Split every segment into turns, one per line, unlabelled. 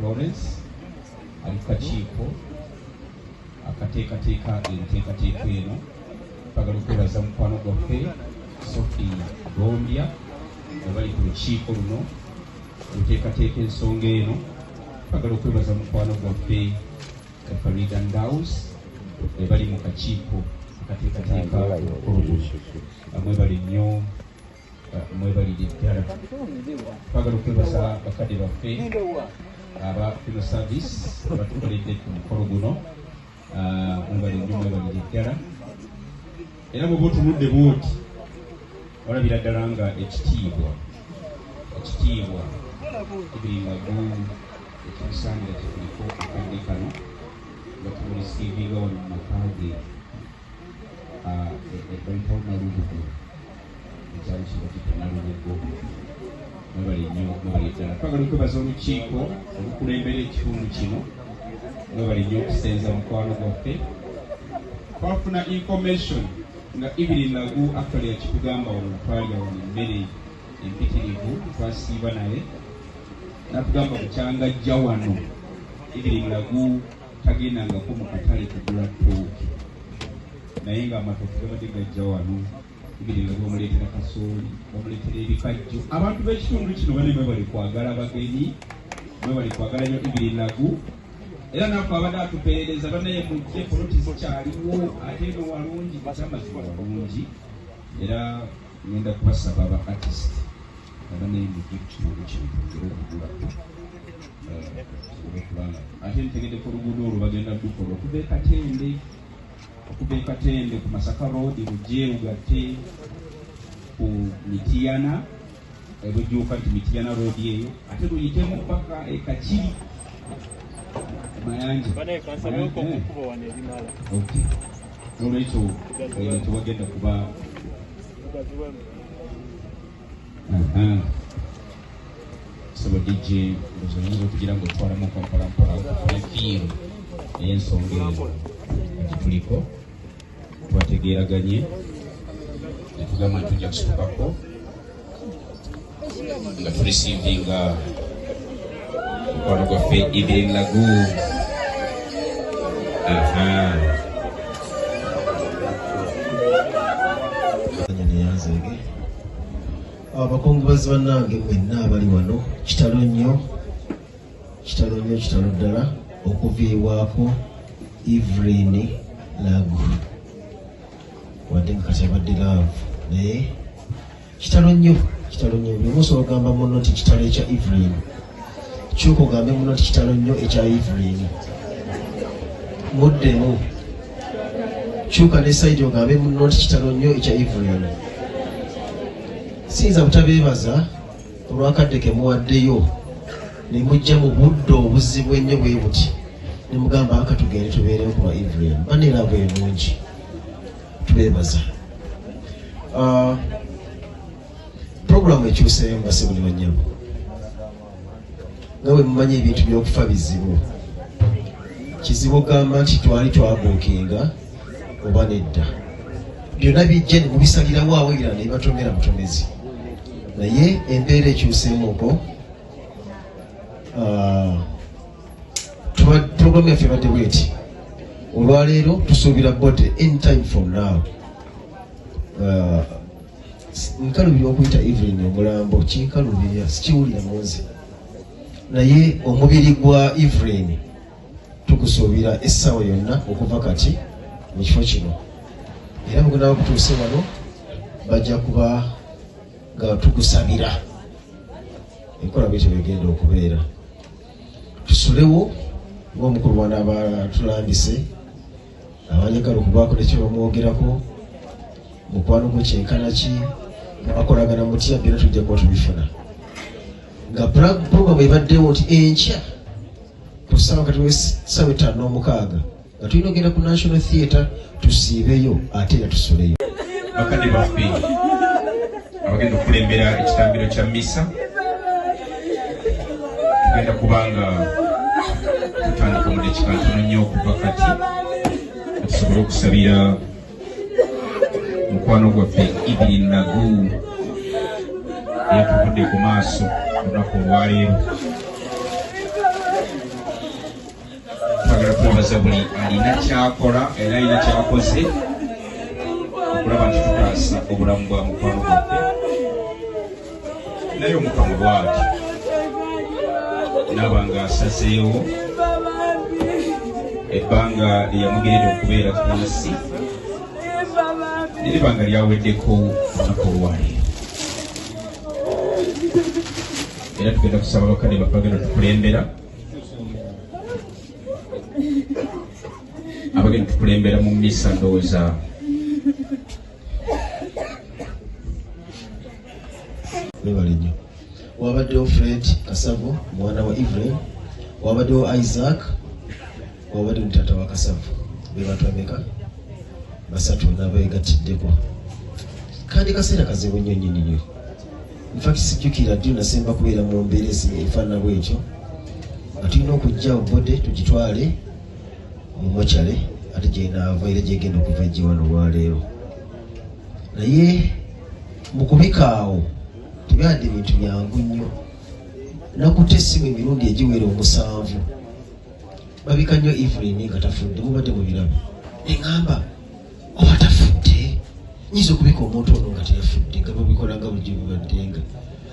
Florence ali kakiiko akateekateeka enteekateeka eno twagala okwebaza mukwano gwaffe Sophie Gombya nga bali ku lukiiko luno oluteekateeka ensonga eno twagala okwebaza mukwano gwaffe Farida Ndaus nga bali mu kakiiko akateekateeka olugulu mwebali nnyo mwebalire ddala twagala okwebaza bakadde baffe aba Funeral Service abatukoledde ku mukolo guno mwebali nnyo mwebalire ddala era bw'oba otunudde bwoti olabira ddala nga ekitiibwa Evelyn Lagu ekimusaanira kikuliko akadde kano nga tumulisiivinga wano mu Makaage bayitawo Nalubugo ekyali kiba kitwa Nalubugo mwebali nnyo mwebali ddala twagala okwebaza olukiiko olukulembera ekitundu kino mwebali nnyo okusenza mukwano gwaffe twafuna information nga Evelyn Lagu actually yakitugamba wano twalya wano emmere empitirivu twasiiba naye natugamba bukyanga ajja wano Evelyn Lagu tagendangako mu katale kugula ttooke naye nga amatooke gabadde gajja wano Evelyn Lagu bamuleetera kasooli bamuleetera ebikajjo abantu b'ekitundu kino bane mwebali kwagala bagenyi mwebali kwagala nnyo Evelyn Lagu era naffe abadde atupeereza banaye mujje poloti zikyaliwo ate eno walungi ekyamazima walungi era ngenda kubasaba aba artist abanaye mujje ku kitundu kino tugere okugula kubanga ate ntegeddeko oluguudo olwo bagenda dukola okuva e Katende ku Masaka Road lujje lugatte ku Mitiyana ebujjuuka nti Mitiyana Road eyo ate luyitemu paka Kachiri Mayanja olwekyo tewagenda kuba saba DJ oyinza okugira nga otwalamu mpolampola efiiru ey'ensonga ezo gituliko twategeeraganye netugamba ntujja kusitukako nga tulisiivinga mukwano gwaffe Evelyn Lagu
abakungubazi bannange mwenna abali wano kitalo nnyo ddala okuviibwako Evelyn Lagu wadde nga kati abadde laavu naye kitalo nnyo buli munsi ogamba muno nti kitalo ekya Evelyn kyuka ogambe muno nti kitalo nnyo ekya Evelyn muddemu kyuka ne saidi ogambe muno nti kitalo nnyo ekya Evelyn siyinza butabeebaza olwakadde ke muwaddeyo ne mujja mu budde obuzibu ennyo bwe buti ne mugamba aka tugende tubeerewo kuba Evelyn baneera bwe bungi tubeebaza puroguramu ekyuseeyo mbase buli banyabo nga bwe mumanyi ebintu by'okufa bizibu kizibu ogamba nti twali twabuukinga oba nedda byonna bijja ne mubisalirawo awo ebirala ne bibatomera butomezi naye embeera ekyuseemuuko puroguramu yaffe ebadde bweti olwaleero tusuubira bode anytime from now nkalubira okuyita Evelyn omulambo kinkalubirira sikiwulira munze naye omubiri gwa Evelyn tugusuubira essaawa yonna okuva kati mu kifo kino era mugenda bakutuuse wano bajja kuba nga tugusabira enkola bwetyo begenda okubeera tusulewo ng'omukulu wana abatulambise abanyagala okubaako nekyo bamwogerako mukwano gwe kyenkana ki bakolagana mutya byonna tujja kuba tubifuna nga puroguramu ebaddewo nti enkya ku ssaawa kati w'essaawa 5:06 nga tulina ogenda ku National Theatre tusiibeyo ate era tusoleyo
bakadde baffe abagenda okulembera ekitambiro kya misa tugenda kubanga tutandika omudekika ntono nnyo okuva kati tusobole okusabira mukwano gwaffe Evelyn Lagu era tuvudde ku maaso olunaku olwaleero twebaza buli alina kyakola era alina kyakoze okulaba nti tutaasa obulamu bwa mukwano gwaffe. Naye Omukama bw'ati naaba ng'asazeewo ebbanga lyeyamugerera okubeera ku nsi n'ebbanga lyaweddeko olunaku olwaleero. Era tugenda kusaba abakadde baffe bagenda tukulembera, abagenda tukulembera mu mmisa ndowooza
webale nnyo. Wabaddewo Fred Kasavu mwana wa Evelyn, wabaddewo Isaac, wabaddewo mutata wa Kasavu. Be bantu bameka? Basatu n'abeegatiddeko. Kandi kaseera kazibu nnyo nnyini. In fact sijjukira ddi nasemba kubeera mu mbeera efaanana bw'etyo nga tulina okujja obode tugitwale mu mokyale ate gyenaava era gyegenda okuva ejje wano olwaleero. Naye mu kubika awo tebadde bintu byangu nnyo. Nakutte essimu emirundi egiwera 7 babika nnyo Evelyn nga tafudde, mubadde mu birabe. Neŋŋamba oba tafudde, nyiza okubika omuntu ono nga teyafudde nga babikola nga bulijjo bibaddenga.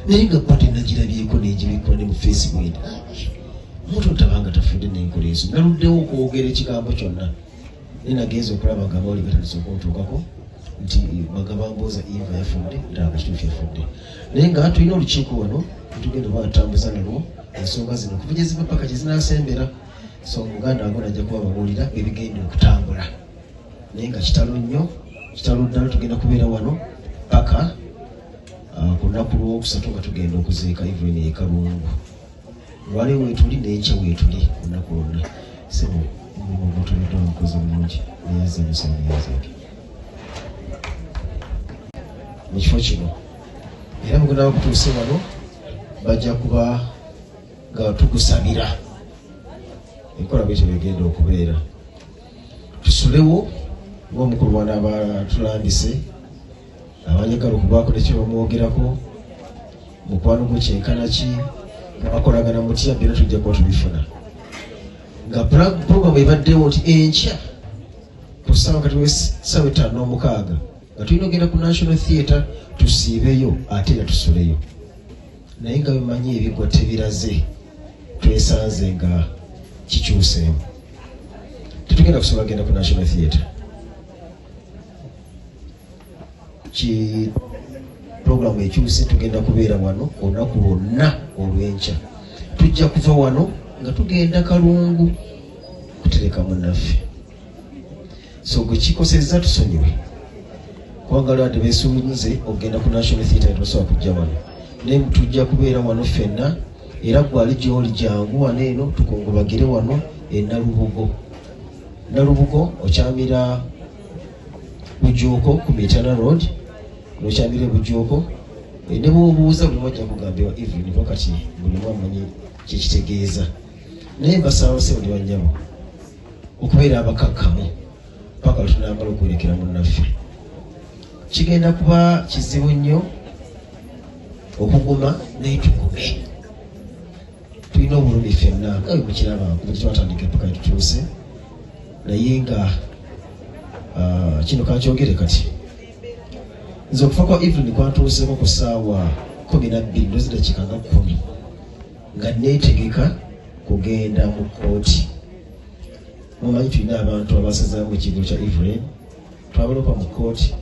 Naye nga bba tenagirabyeko n'egibikwa ne mu Facebook. Omuntu otabanga tafudde n'enkola ezo. Naluddewo okwogera ekigambo kyonna. Naye nagenza okulaba nga amawulire gatandise okuntuukako nti bagabambooza Eva yafudde, ndaba kituufu yafudde. Naye nga tulina olukiiko wano tugenda oba atambuza nalwo ensonga zino okuvugizibwa paka kye zinaasembera. So omuganda wange najja kuba babuulira ebigenda okutambula. Naye nga kitalo nnyo, kitalo ddala tugenda kubeera wano paka ku lunaku lw'okusatu nga tugenda okuziika Evelyn e Kalungu. Lwaleero weetuli n'enkya weetuli olunaku lwonna. Sebo omulimu gw'otoleddwa omukozi omulungi neyazanyusa neyazeeke mu kifo kino. Era mugenda bakutuuse wano bajja kuba nga tugusabira enkola bwetyo begenda okubeera. Tusulewo ng'omukulu wana abatulambise abanyagala okubaako nekibamwogerako mukwano gwe kyenkana ki nga bakolagana mutya byonna tujja kuba tubifuna. Nga puroguramu ebaddewo nti enkya ku ssaawa kati w'essaawa 5:06 nga tulina ogenda ku National Theatre tusiibeyo ate era tusuleyo. Naye nga bimanyi ebigwa tebiraze twesanze nga kikyuseemu. Tetugenda kusobola genda ku National Theatre. Puroguramu ekyuse tugenda kubeera wano olunaku lwonna olw'enkya. Tujja kuva wano nga tugenda Kalungu kutereka munnaffe. So gwe kikosezza tusonyiwe. Kubanga lwadde beesuubize okugenda ku National Theatre tosobola kujja wano. Naye tujja kubeera wano ffenna era gwali gy'oli jangu wano eno tukungubagire wano e Nalubugo. Nalubugo okyamira Bujuuko ku Mitana Road n'okyamira Bujuuko. Ne bw'obuuza buli wajja kugambibwa Evelyn wakati buli mwamanyi kyekitegeeza. Naye basaba se buli wannyabo okubeera abakakkamu paka lutunambala okwerekera munnaffe. Kigenda kuba kizibu nnyo okuguma naye tugume. Tulina obulumi ffenna nga bwe mukiraba nga twatandika paka tutuuse. Naye nga kino kankyogere kati nze okufa kwa Evelyn kwantuuseeko ku ssaawa 12 n'edakiika nga 10 nga neetegeka kugenda mu kkooti. Mumanyi tulina abantu abasazaamu ekigero kya Evelyn twabalopa mu kkooti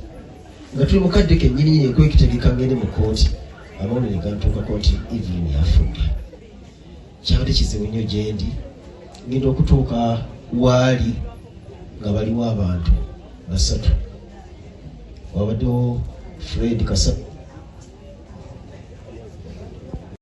nga tuli mukadde kennyini kwekitegeka ngende mu kkooti. Amawulire gantuukako nti Evelyn yafudde. Kyabadde kizibu nnyo gye ndi. Ngenda okutuuka waali nga baliwo abantu 3. Wabaddewo Fred Kasavu